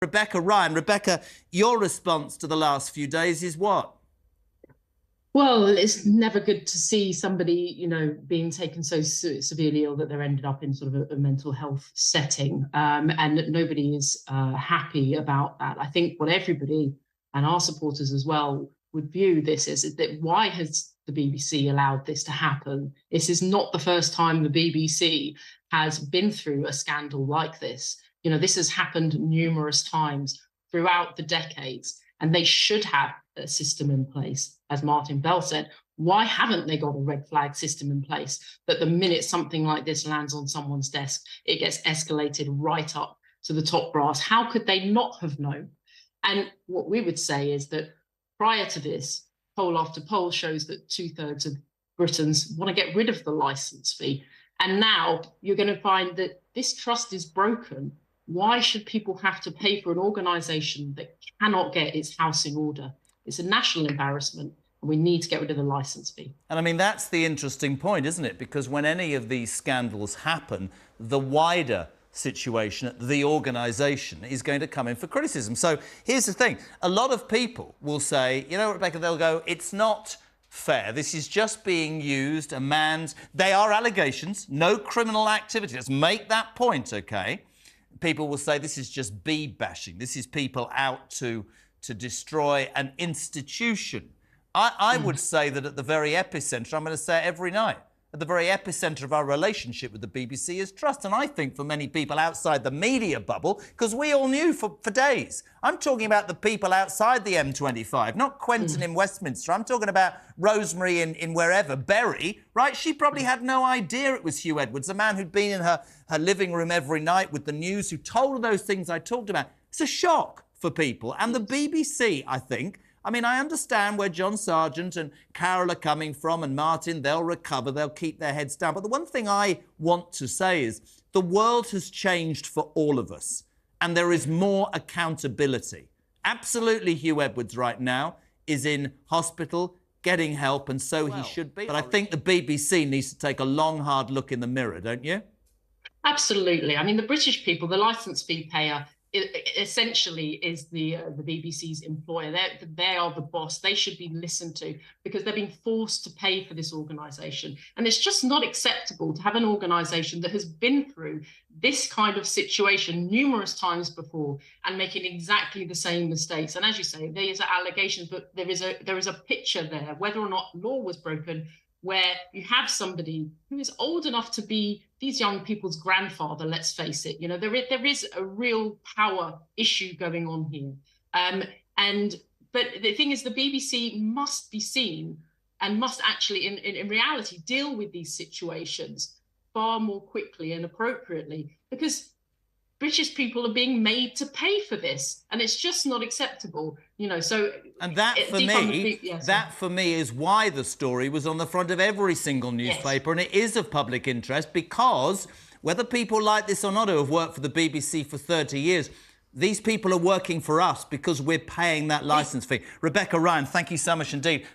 Rebecca Ryan. Rebecca, your response to the last few days is what? Well, it's never good to see somebody, being taken so severely ill that they're ended up in sort of a mental health setting. And nobody is happy about that. I think what everybody and our supporters as well would view this is that why has the BBC allowed this to happen? This is not the first time the BBC has been through a scandal like this. This has happened numerous times throughout the decades, and they should have a system in place. As Martin Bell said, why haven't they got a red flag system in place that the minute something like this lands on someone's desk, it gets escalated right up to the top brass? How could they not have known? And what we would say is that prior to this, poll after poll shows that 2/3 of Britons want to get rid of the licence fee. And now you're going to find that this trust is broken. Why should people have to pay for an organisation that cannot get its house in order? It's a national embarrassment, and we need to get rid of the licence fee. And I mean, that's the interesting point, isn't it? Because when any of these scandals happen, the wider situation at the organisation is going to come in for criticism. So here's the thing. A lot of people will say, Rebecca, they'll go, it's not fair. This is just being used, a man's... They are allegations, no criminal activity. Let's make that point, OK? People will say this is just bee-bashing. This is people out to destroy an institution. I would say that at the very epicentre, I'm going to say it every night, at the very epicentre of our relationship with the BBC is trust. And I think for many people outside the media bubble, because we all knew for days, I'm talking about the people outside the M25, not Quentin in Westminster. I'm talking about Rosemary in wherever, Bury, right? She probably had no idea it was Huw Edwards, a man who'd been in her living room every night with the news, who told her those things I talked about. It's a shock for people. And the BBC, I think, I understand where John Sargent and Carol are coming from, and Martin, they'll recover, they'll keep their heads down. But the one thing I want to say is the world has changed for all of us, and there is more accountability. Absolutely, Huw Edwards right now is in hospital getting help, and so he should be. But I think the BBC needs to take a long, hard look in the mirror, don't you? Absolutely. The British people, the licence fee payer, essentially is the BBC's employer. They are the boss. They should be listened to because they're being forced to pay for this organisation. And it's just not acceptable to have an organisation that has been through this kind of situation numerous times before and making exactly the same mistakes. And as you say, there's allegations, but there is a picture there, whether or not law was broken, where you have somebody who is old enough to be these young people's grandfather, let's face it. There is a real power issue going on here. But the thing is, the BBC must be seen and must actually, in reality, deal with these situations far more quickly and appropriately, because British people are being made to pay for this, and it's just not acceptable, so... And that, for me, is why the story was on the front of every single newspaper, and it is of public interest, because whether people like this or not who have worked for the BBC for 30 years, these people are working for us because we're paying that licence fee. Rebecca Ryan, thank you so much indeed